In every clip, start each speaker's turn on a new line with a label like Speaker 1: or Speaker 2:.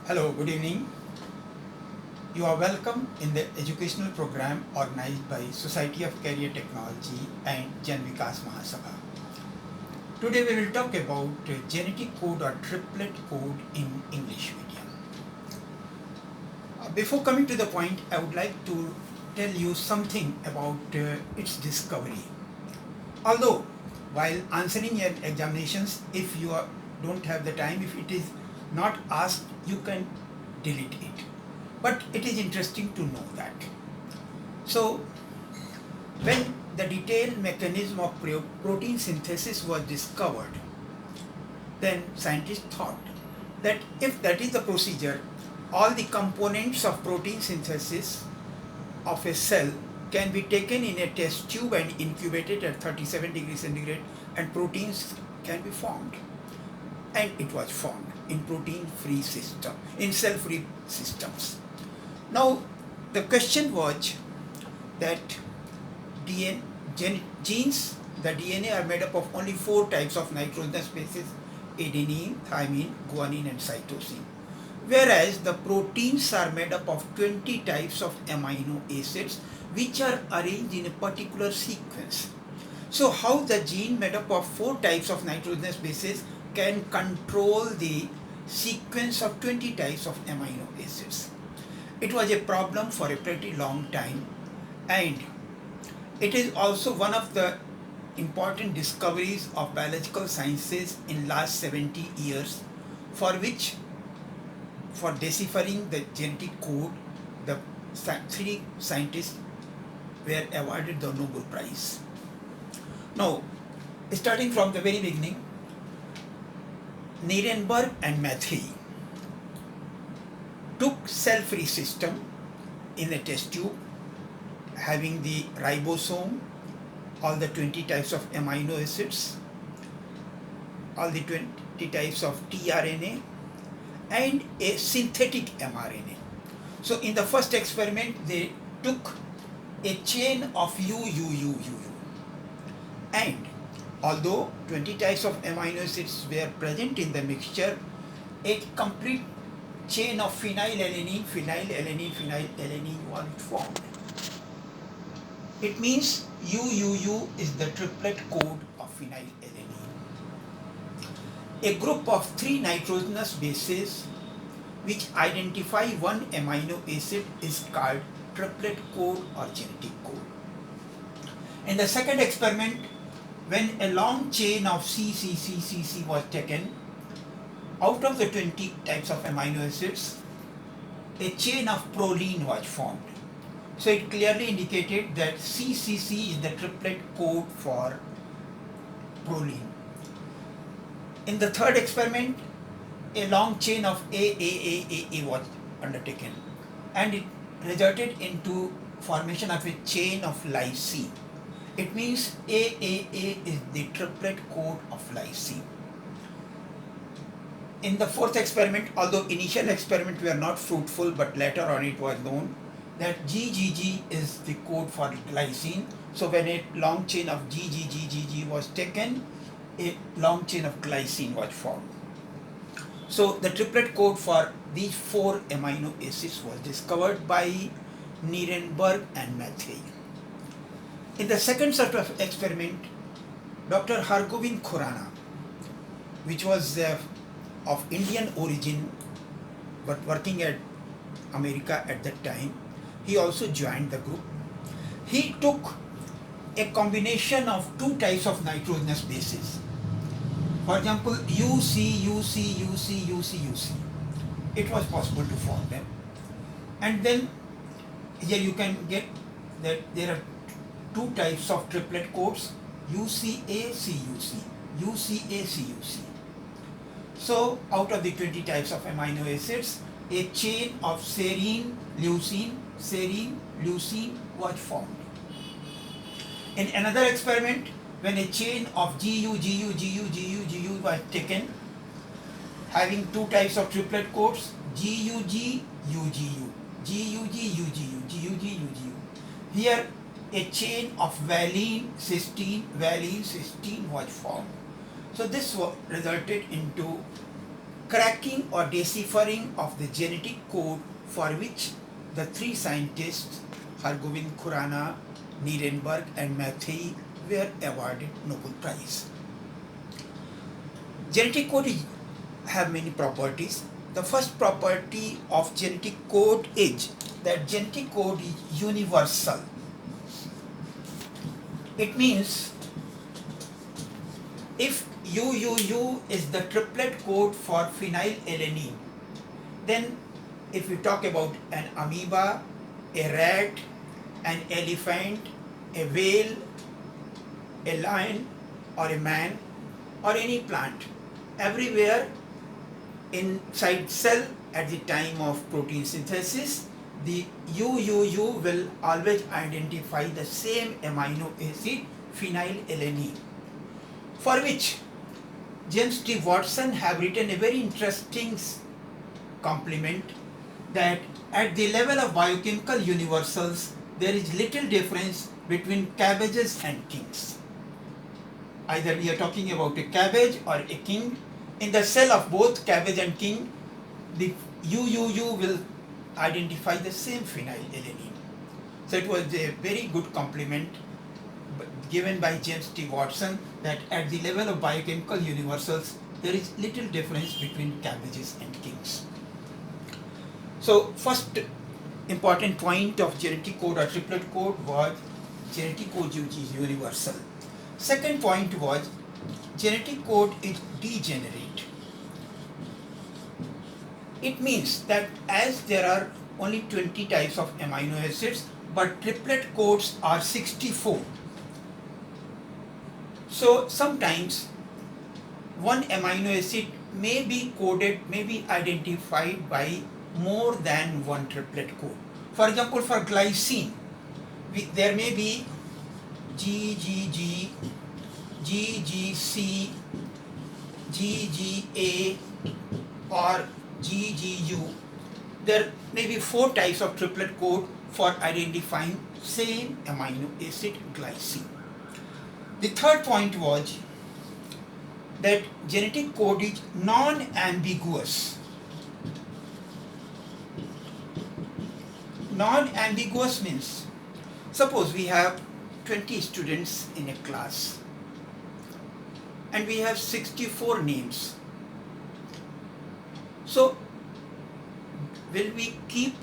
Speaker 1: Hello, good evening. You are welcome in the educational program organized by Society of Career Technology and Jan Vikas Mahasabha. Today we will talk about genetic code or triplet code in English medium. Before coming to the point, I would like to tell you something about its discovery. Although, while answering your examinations, if you don't have the time, if it is not asked, you can delete it. But it is interesting to know that. So, when the detailed mechanism of protein synthesis was discovered, then scientists thought that if that is the procedure, all the components of protein synthesis of a cell can be taken in a test tube and incubated at 37 degrees centigrade and proteins can be formed. And it was formed in protein-free system, in cell-free systems. Now, the question was that genes, the DNA are made up of only 4 types of nitrogenous bases: adenine, thymine, guanine and cytosine. Whereas the proteins are made up of 20 types of amino acids which are arranged in a particular sequence. So how the gene made up of 4 types of nitrogenous bases can control the sequence of 20 types of amino acids? It was a problem for a pretty long time, and it is also one of the important discoveries of biological sciences in last 70 years, for which, for deciphering the genetic code, the 3 scientists were awarded the Nobel Prize. Now, starting from the very beginning, Nirenberg and Matthey took cell-free system in a test tube having the ribosome, all the 20 types of amino acids, all the 20 types of tRNA, and a synthetic mRNA. So in the first experiment, they took a chain of U, and although 20 types of amino acids were present in the mixture, a complete chain of phenylalanine was formed. It means UUU is the triplet code of phenylalanine. A group of 3 nitrogenous bases which identify one amino acid is called triplet code or genetic code. In the second experiment, when a long chain of CCC was taken, out of the 20 types of amino acids, a chain of proline was formed. So it clearly indicated that CCC is the triplet code for proline. In the third experiment, a long chain of AAA was undertaken, and it resulted into formation of a chain of lysine. It means AAA is the triplet code of lysine. In the fourth experiment, although initial experiments were not fruitful, but later on it was known that GGG is the code for glycine. So when a long chain of GGG was taken, a long chain of glycine was formed. So the triplet code for these 4 amino acids was discovered by Nirenberg and Matthey. In the second set of experiment, Dr. Hargobind Khurana, which was of Indian origin but working at America at that time, he also joined the group. He took a combination of 2 types of nitrogenous bases. For example, UC. It was possible to form them. And then here you can get that there are 2 types of triplet codes, UCA-CUC. So out of the 20 types of amino acids, a chain of serine, leucine was formed. In another experiment, when a chain of GU was taken, having 2 types of triplet codes, GUG, UGU. Here, a chain of valine, cysteine was formed. So this resulted into cracking or deciphering of the genetic code for which the three scientists, Hargobind Khurana, Nirenberg and Mattei, were awarded Nobel Prize. Genetic code have many properties. The first property of genetic code is that genetic code is universal. It means if UUU is the triplet code for phenylalanine, then if we talk about an amoeba, a rat, an elephant, a whale, a lion or a man or any plant, everywhere inside cell at the time of protein synthesis, the UUU will always identify the same amino acid, phenylalanine, for which James T. Watson have written a very interesting complement that at the level of biochemical universals, there is little difference between cabbages and kings. Either we are talking about a cabbage or a king. In the cell of both cabbage and king, the UUU will identify the same phenylalanine. So it was a very good compliment given by James T. Watson that at the level of biochemical universals, there is little difference between cabbages and kings. So first important point of genetic code or triplet code was genetic code which is universal. Second point was genetic code is degenerate. It means that as there are only 20 types of amino acids, but triplet codes are 64. So sometimes one amino acid may be coded, may be identified by more than one triplet code. For example, for glycine, there may be GGG, GGC, GGA or GGU. There may be 4 types of triplet code for identifying same amino acid glycine. The third point was that genetic code is non-ambiguous. Non-ambiguous means, suppose we have 20 students in a class and we have 64 names. So will we keep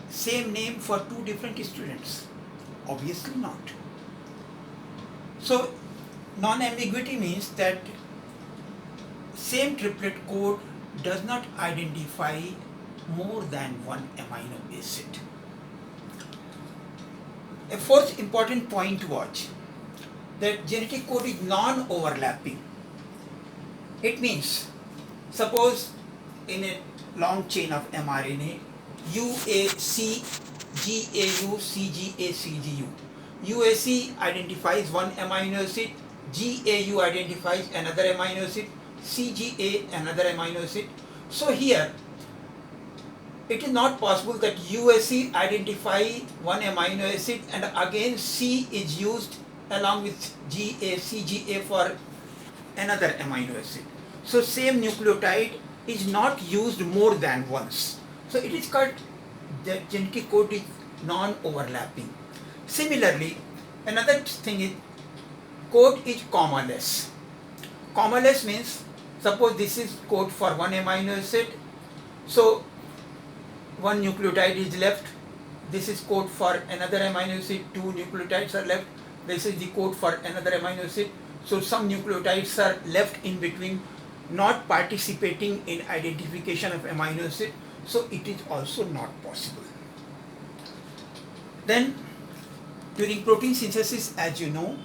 Speaker 1: same name for 2 different students? Obviously not. So non-ambiguity means that same triplet code does not identify more than one amino acid. A fourth important point was that genetic code is non-overlapping. It means, suppose in a long chain of mRNA, UAC, GAU, CGA, CGU. UAC identifies one amino acid, GAU identifies another amino acid, CGA another amino acid. So here, it is not possible that UAC identify one amino acid and again C is used along with GA, CGA for another amino acid. So same nucleotide is not used more than once. So it is called, the genetic code is non-overlapping. Similarly, another thing is code is commaless. Commaless means, suppose this is code for one amino acid, so one nucleotide is left. This is code for another amino acid, 2 nucleotides are left. This is the code for another amino acid. So some nucleotides are left in between, not participating in identification of amino acid. So it is also not possible. Then during protein synthesis, as you know,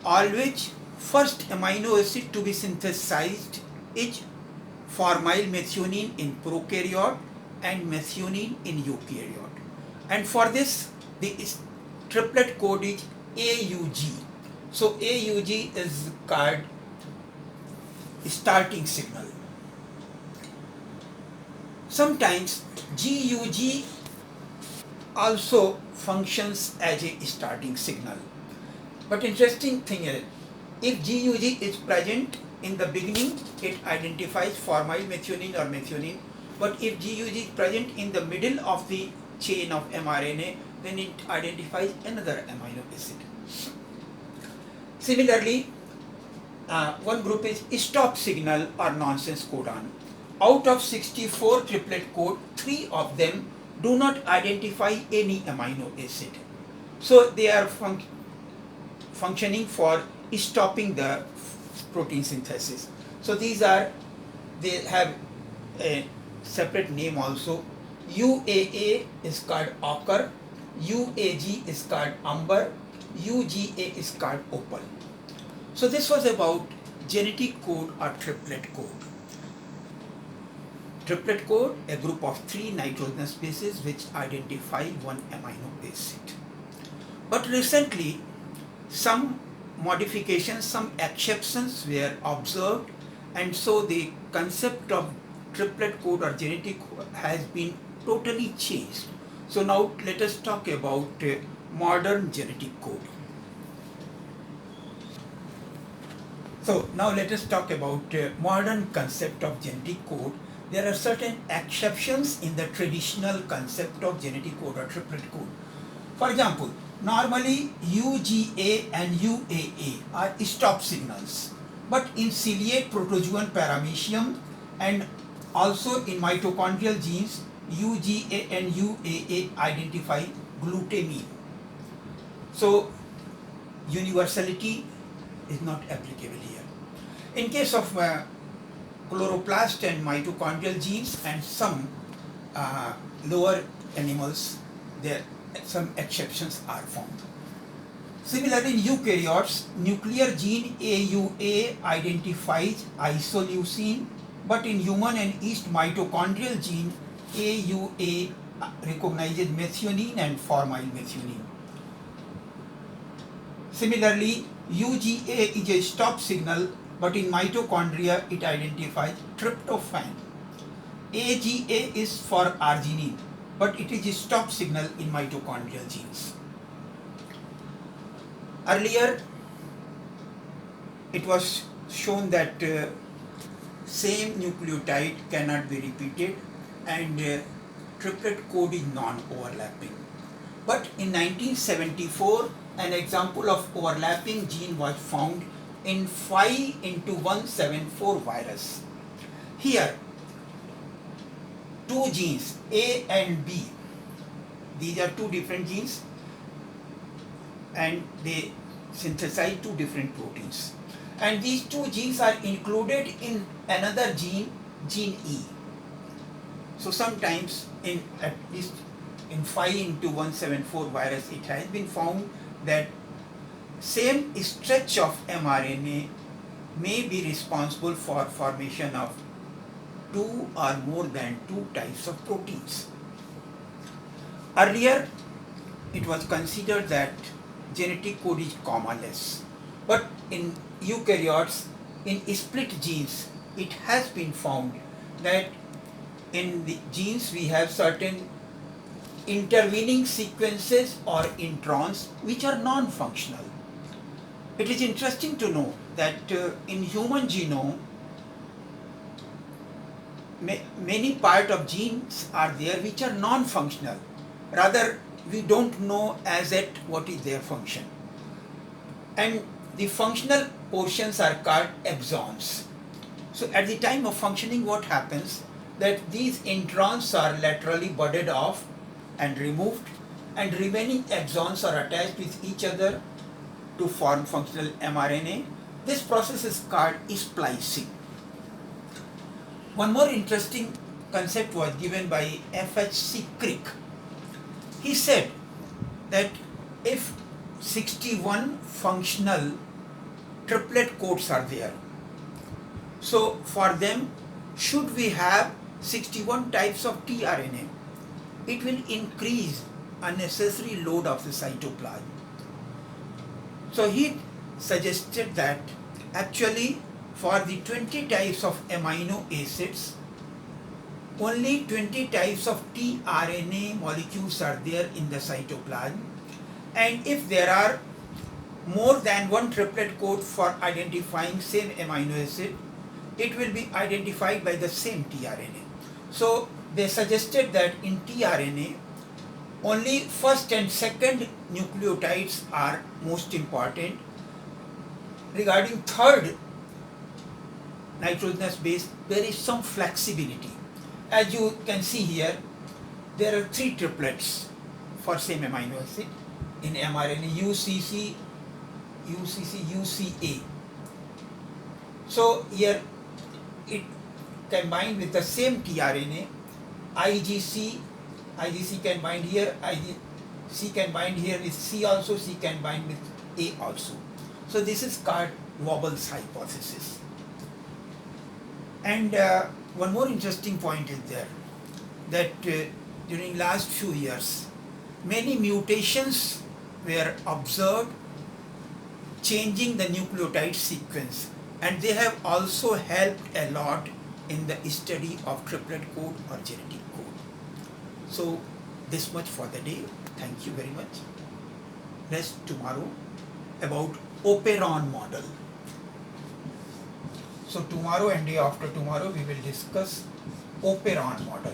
Speaker 1: always first amino acid to be synthesized is formyl methionine in prokaryote and methionine in eukaryote. And for this, the triplet code is AUG. So AUG is called starting signal. Sometimes GUG also functions as a starting signal. But interesting thing is, If GUG is present in the beginning, it identifies formyl methionine or methionine. But if GUG is present in the middle of the chain of mRNA, then it identifies another amino acid. Similarly, one group is stop signal or nonsense codon. Out of 64 triplet code, 3 of them do not identify any amino acid. So they are functioning for stopping the protein synthesis. So they have a separate name also. UAA is called ochre, UAG is called umber, UGA is called opal. So this was about genetic code or triplet code. Triplet code, a group of 3 nitrogenous bases which identify one amino acid. But recently, some modifications, some exceptions were observed, and so the concept of triplet code or genetic code has been totally changed. So now let us talk about modern genetic code. So now let us talk about modern concept of genetic code. There are certain exceptions in the traditional concept of genetic code or triplet code. For example, normally UGA and UAA are stop signals, but in ciliate protozoan paramecium and also in mitochondrial genes, UGA and UAA identify glutamine. So universality is not applicable here. In case of chloroplast and mitochondrial genes and some lower animals, there some exceptions are found. Similarly, in eukaryotes, nuclear gene AUA identifies isoleucine, but in human and yeast mitochondrial gene AUA recognizes methionine and formyl methionine. Similarly, UGA is a stop signal, but in mitochondria it identifies tryptophan. AGA is for arginine, but it is a stop signal in mitochondrial genes. Earlier, it was shown that same nucleotide cannot be repeated and triplet code is non-overlapping. But in 1974, an example of overlapping gene was found in 5x174 virus. Here, two genes, A and B, these are two different genes and they synthesize two different proteins. And these two genes are included in another gene, gene E. So sometimes in at least in 5x174 virus, it has been found that same stretch of mRNA may be responsible for formation of 2 or more than 2 types of proteins. Earlier, it was considered that genetic code is commaless, but in eukaryotes, in split genes, it has been found that in the genes we have certain intervening sequences or introns which are non-functional. It is interesting to know that in human genome, many part of genes are there which are non-functional. Rather, we don't know as yet what is their function. And the functional portions are called exons. So at the time of functioning, what happens that these introns are laterally budded off and removed, and remaining exons are attached with each other to form functional mRNA. This process is called splicing. One more interesting concept was given by F.H.C. Crick. He said that if 61 functional triplet codes are there, so for them, should we have 61 types of tRNA? It will increase unnecessary load of the cytoplasm. So he suggested that actually for the 20 types of amino acids, only 20 types of tRNA molecules are there in the cytoplasm, and if there are more than one triplet code for identifying same amino acid, it will be identified by the same tRNA. So they suggested that in tRNA, only first and second nucleotides are most important. Regarding third nitrogenous base, there is some flexibility. As you can see here, there are three triplets for same amino acid in mRNA: UCC, UCA. So here it combined with the same tRNA, IGC can bind here, C can bind here with C also, C can bind with A also. So this is called Wobbles hypothesis. And one more interesting point is there, that during last few years, many mutations were observed changing the nucleotide sequence, and they have also helped a lot in the study of triplet code or genetic code. So this much for the day. Thank you very much. Rest tomorrow about operon model. So tomorrow and day after tomorrow we will discuss operon model.